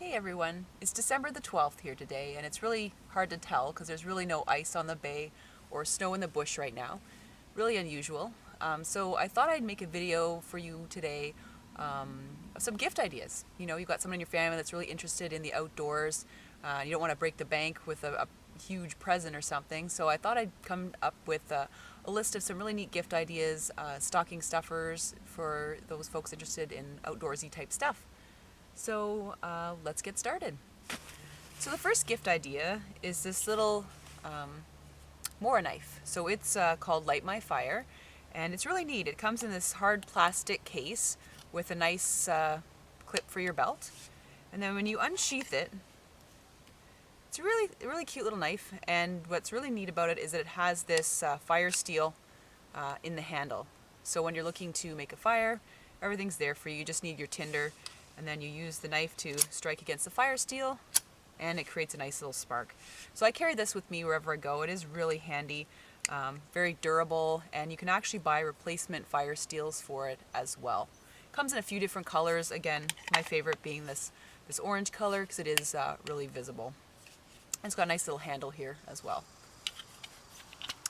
Hey everyone, it's December the 12th here today, and it's really hard to tell because there's really no ice on the bay or snow in the bush right now. Really unusual. So I thought I'd make a video for you today of some gift ideas. You know, you've got someone in your family that's really interested in the outdoors. You don't want to break the bank with a huge present or something, so I thought I'd come up with a list of some really neat gift ideas, stocking stuffers for those folks interested in outdoorsy type stuff. So let's get started. So the first gift idea is this little Mohair knife. So it's called Light My Fire, and it's really neat. It comes in this hard plastic case with a nice clip for your belt, and then when you unsheath it, it's a really cute little knife. And what's really neat about it is that it has this fire steel in the handle. So when you're looking to make a fire, everything's there for you. You just need your tinder, and then you use the knife to strike against the fire steel, and it creates a nice little spark. So I carry this with me wherever I go. It is really handy, very durable, and you can actually buy replacement fire steels for it as well. It comes in a few different colors. Again, my favorite being this orange color because it is really visible. And it's got a nice little handle here as well.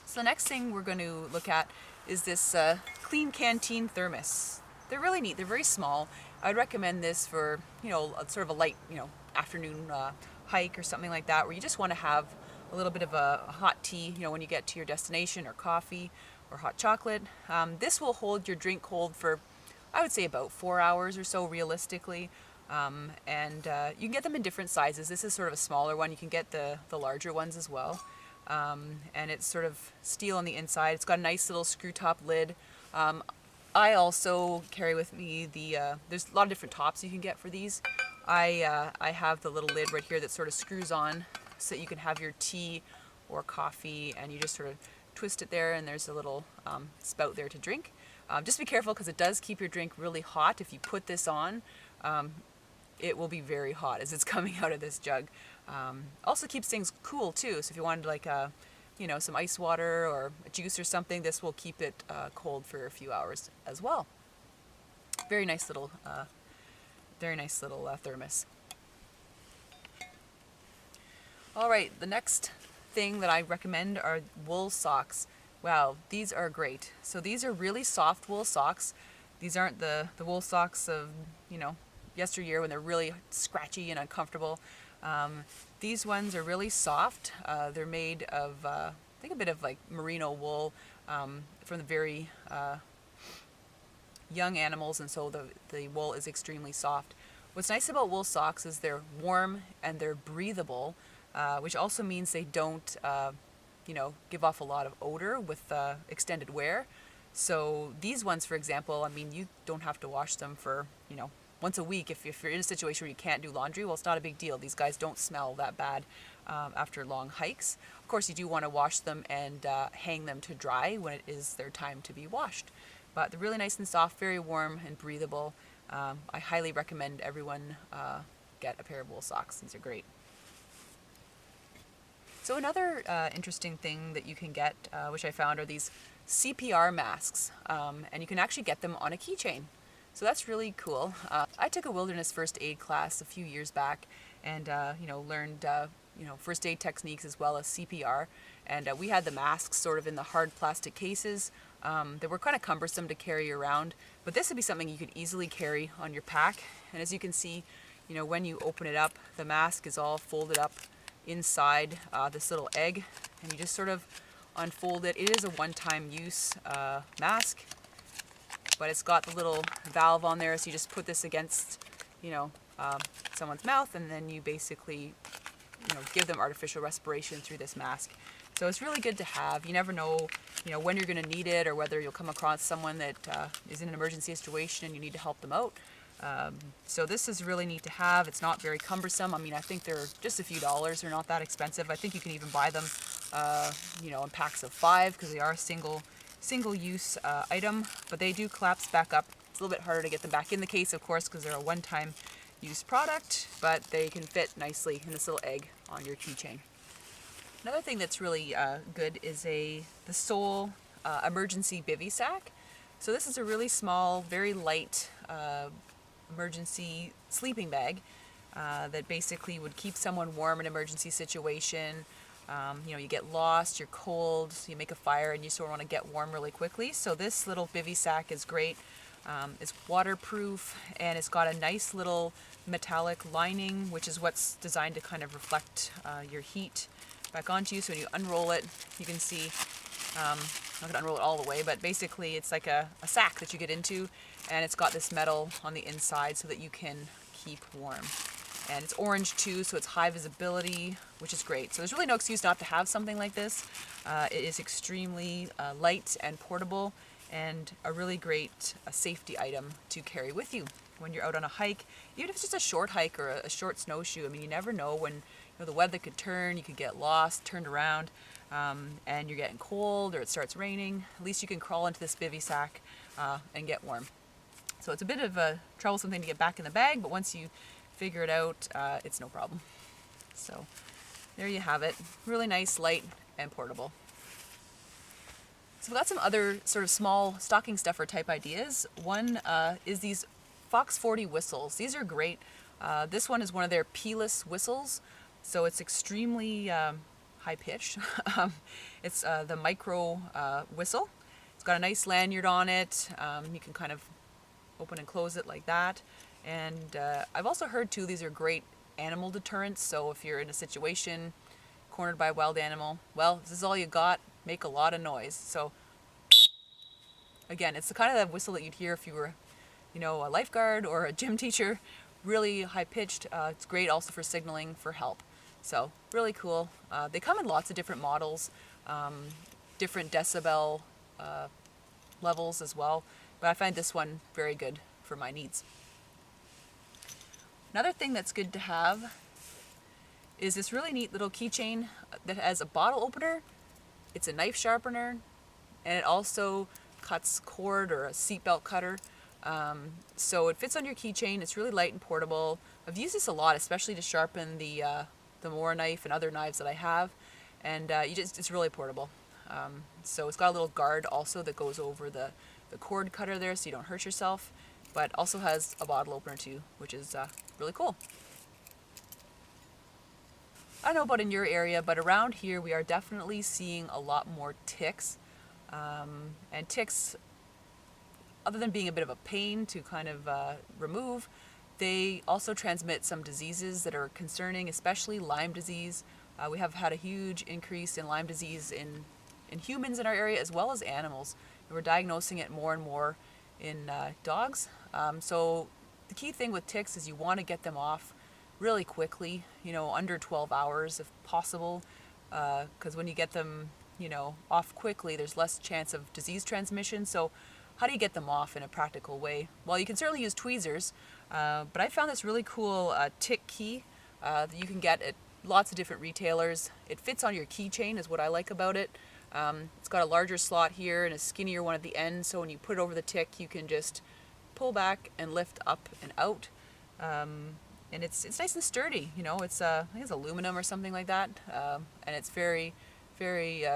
So the next thing we're going to look at is this Klean Kanteen thermos. They're really neat. They're very small. I'd recommend this for, sort of a light, afternoon hike or something like that, where you just want to have a little bit of a hot tea, when you get to your destination, or coffee or hot chocolate. This will hold your drink cold for, I would say, about 4 hours or so realistically. And you can get them in different sizes. This is sort of a smaller one. You can get the larger ones as well. And it's sort of steel on the inside. It's got a nice little screw top lid. I also carry with me there's a lot of different tops you can get for these. I have the little lid right here that sort of screws on so that you can have your tea or coffee, and you just sort of twist it there, and there's a little spout there to drink. Just be careful because it does keep your drink really hot. If you put this on, it will be very hot as it's coming out of this jug. Also keeps things cool too, so if you wanted like some ice water or a juice or something, this will keep it cold for a few hours as well. Very nice little thermos. All right, the next thing that I recommend are wool socks. Wow, these are great. So these are really soft wool socks. These aren't the wool socks of yesteryear when they're really scratchy and uncomfortable. These ones are really soft. They're made of, I think, a bit of like merino wool from the very young animals, and so the wool is extremely soft. What's nice about wool socks is they're warm and they're breathable, which also means they don't, give off a lot of odor with extended wear. So these ones, for example, you don't have to wash them for, once a week. If you're in a situation where you can't do laundry, well, it's not a big deal. These guys don't smell that bad after long hikes. Of course, you do want to wash them and hang them to dry when it is their time to be washed. But they're really nice and soft, very warm and breathable. I highly recommend everyone get a pair of wool socks. These are great. So another interesting thing that you can get, which I found, are these CPR masks. And you can actually get them on a keychain. So that's really cool. I took a wilderness first aid class a few years back, and learned first aid techniques as well as CPR. And we had the masks sort of in the hard plastic cases that were kind of cumbersome to carry around. But this would be something you could easily carry on your pack. And as you can see, when you open it up, the mask is all folded up inside this little egg, and you just sort of unfold it. It is a one-time use mask, but it's got the little valve on there, so you just put this against, someone's mouth, and then you basically, give them artificial respiration through this mask. So it's really good to have. You never know, when you're going to need it, or whether you'll come across someone that is in an emergency situation and you need to help them out. So this is really neat to have. It's not very cumbersome. I think they're just a few dollars. They're not that expensive. I think you can even buy them, in packs of 5, because they are a single-use item, but they do collapse back up. It's a little bit harder to get them back in the case, of course, because they're a one-time use product, but they can fit nicely in this little egg on your keychain. Another thing that's really good is the Soul emergency Bivvy sack. So this is a really small, very light emergency sleeping bag. that basically would keep someone warm in an emergency situation. You get lost, you're cold, you make a fire and you sort of want to get warm really quickly. So this little bivvy sack is great. It's waterproof and it's got a nice little metallic lining, which is what's designed to kind of reflect your heat back onto you. So when you unroll it, you can see, I'm not going to unroll it all the way, but basically it's like a sack that you get into, and it's got this metal on the inside so that you can keep warm. And it's orange too, so it's high visibility, which is great. So there's really no excuse not to have something like this. It is extremely light and portable, and a really great safety item to carry with you when you're out on a hike, even if it's just a short hike or a short snowshoe. I mean, you never know when the weather could turn, you could get lost, turned around, and you're getting cold or it starts raining. At least you can crawl into this bivvy sack and get warm. So it's a bit of a troublesome thing to get back in the bag, but once you figure it out, it's no problem. So there you have it. Really nice, light, and portable. So we've got some other sort of small stocking stuffer type ideas. One is these Fox 40 whistles. These are great. This one is one of their Pealess whistles, so it's extremely high pitched. It's the micro whistle. It's got a nice lanyard on it. You can kind of open and close it like that. And I've also heard too, these are great animal deterrents. So if you're in a situation cornered by a wild animal, well, this is all you got, make a lot of noise. So again, it's the kind of whistle that you'd hear if you were, a lifeguard or a gym teacher. Really high pitched. It's great also for signaling for help. So really cool. They come in lots of different models, different decibel levels as well. But I find this one very good for my needs. Another thing that's good to have is this really neat little keychain that has a bottle opener, it's a knife sharpener, and it also cuts cord or a seatbelt cutter. So it fits on your keychain. It's really light and portable. I've used this a lot, especially to sharpen the Mohair knife and other knives that I have, and it's really portable. So it's got a little guard also that goes over the cord cutter there, so you don't hurt yourself, but also has a bottle opener too, which is really cool. I don't know about in your area, but around here we are definitely seeing a lot more ticks. And ticks, other than being a bit of a pain to kind of remove, they also transmit some diseases that are concerning, especially Lyme disease. We have had a huge increase in Lyme disease in humans in our area as well as animals. And we're diagnosing it more and more in dogs. So the key thing with ticks is you want to get them off really quickly, under 12 hours if possible, because when you get them, off quickly, there's less chance of disease transmission. So how do you get them off in a practical way? Well, you can certainly use tweezers, but I found this really cool tick key that you can get at lots of different retailers. It fits on your keychain is what I like about it. It's got a larger slot here and a skinnier one at the end, so when you put it over the tick, you can just pull back and lift up and out. And it's nice and sturdy, it's I think it's aluminum or something like that, and it's very, very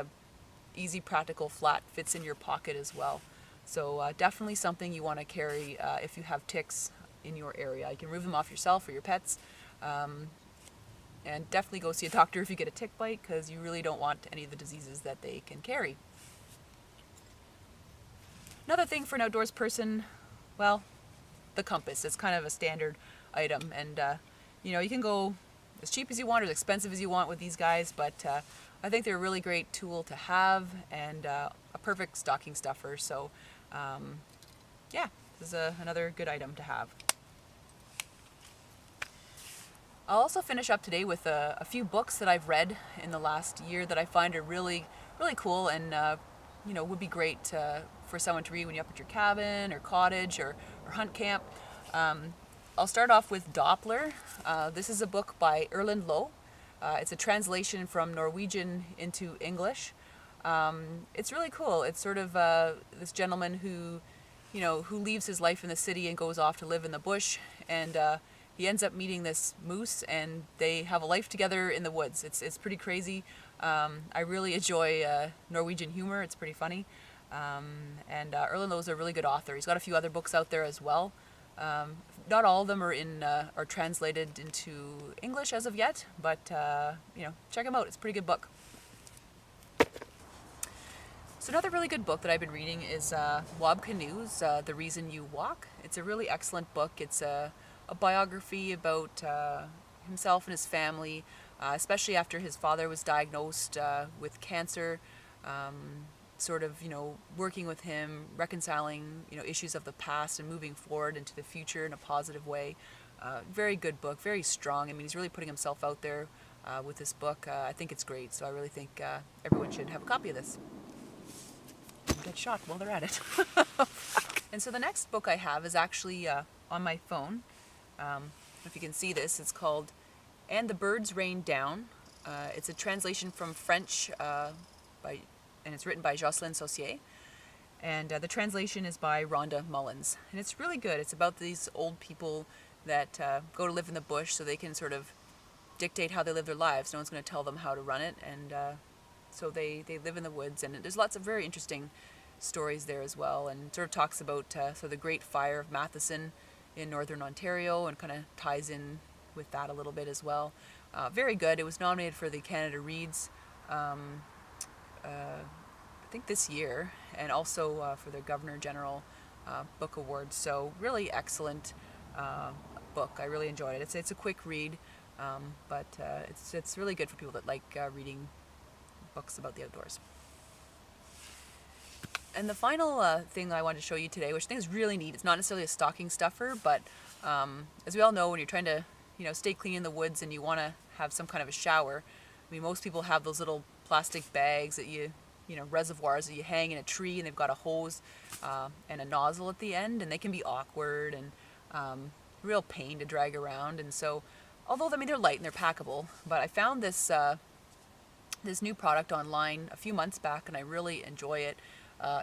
easy, practical, flat, fits in your pocket as well. So definitely something you want to carry if you have ticks in your area. You can remove them off yourself or your pets, and definitely go see a doctor if you get a tick bite, because you really don't want any of the diseases that they can carry. Another thing for an outdoors person, well, the compass. It's kind of a standard item, and you can go as cheap as you want or as expensive as you want with these guys, but I think they're a really great tool to have and a perfect stocking stuffer. So yeah, this is another good item to have. I'll also finish up today with a few books that I've read in the last year that I find are really, really cool and would be great for someone to read when you're up at your cabin or cottage or hunt camp. I'll start off with Doppler. This is a book by Erlend Loe. It's a translation from Norwegian into English. It's really cool. It's sort of this gentleman who leaves his life in the city and goes off to live in the bush, and he ends up meeting this moose, and they have a life together in the woods. It's pretty crazy. I really enjoy Norwegian humor. It's pretty funny. And Erlend Loe is a really good author. He's got a few other books out there as well. Not all of them are translated into English as of yet, but check them out. It's a pretty good book. So another really good book that I've been reading is Kinew's The Reason You Walk. It's a really excellent book. It's a biography about himself and his family, especially after his father was diagnosed with cancer. Working with him, reconciling, issues of the past and moving forward into the future in a positive way. Very good book, very strong. I mean, he's really putting himself out there with this book. I think it's great, so I really think everyone should have a copy of this. Get shot while they're at it. And so the next book I have is actually on my phone. If you can see this, it's called And the Birds Rain Down. It's a translation from French and it's written by Jocelyne Saucier. And the translation is by Rhonda Mullins. And it's really good. It's about these old people that go to live in the bush so they can sort of dictate how they live their lives. No one's going to tell them how to run it. And so they live in the woods. And there's lots of very interesting stories there as well. And sort of talks about the Great Fire of Matheson in Northern Ontario and kind of ties in with that a little bit as well. Very good. It was nominated for the Canada Reads I think this year, and also for the Governor General Book Award. So really excellent book. I really enjoyed it. It's a quick read, but it's really good for people that like reading books about the outdoors. And the final thing I wanted to show you today, which I think is really neat, it's not necessarily a stocking stuffer, but as we all know, when you're trying to stay clean in the woods and you want to have some kind of a shower, I mean, most people have those little plastic bags that reservoirs that you hang in a tree, and they've got a hose and a nozzle at the end, and they can be awkward and real pain to drag around. And so, although they're light and they're packable, but I found this new product online a few months back, and I really enjoy it.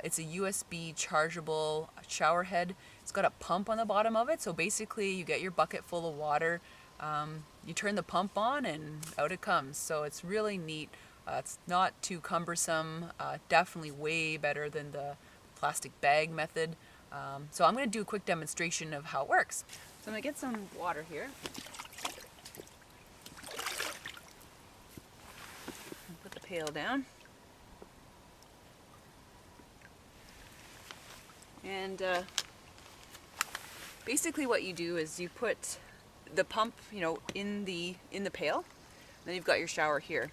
It's a USB chargeable shower head. It's got a pump on the bottom of it, so basically you get your bucket full of water, you turn the pump on, and out it comes. So it's really neat. It's not too cumbersome, definitely way better than the plastic bag method. So I'm going to do a quick demonstration of how it works. So I'm going to get some water here. Put the pail down. And basically what you do is you put the pump, in the pail. Then you've got your shower here.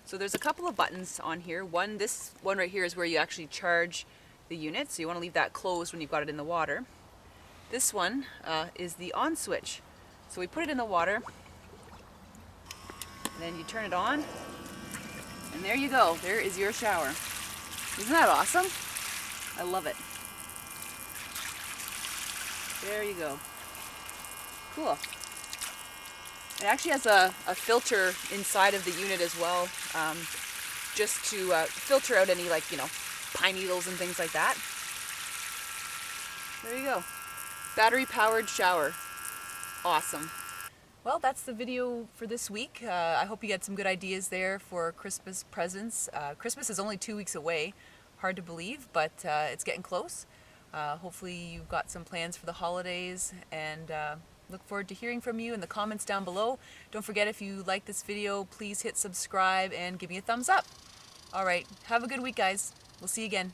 So there's a couple of buttons on here. This one right here is where you actually charge the unit, so you want to leave that closed when you've got it in the water. This one is the on switch. So we put it in the water, and then you turn it on, and there you go. There is your shower. Isn't that awesome? I love it. There you go. Cool. It actually has a filter inside of the unit as well, just to filter out any pine needles and things like that. There you go. Battery powered shower. Awesome. Well, that's the video for this week. I hope you get some good ideas there for Christmas presents. Christmas is only 2 weeks away. Hard to believe, but it's getting close. Hopefully you've got some plans for the holidays, and look forward to hearing from you in the comments down below. Don't forget, if you like this video, please hit subscribe and give me a thumbs up. All right, have a good week, guys. We'll see you again.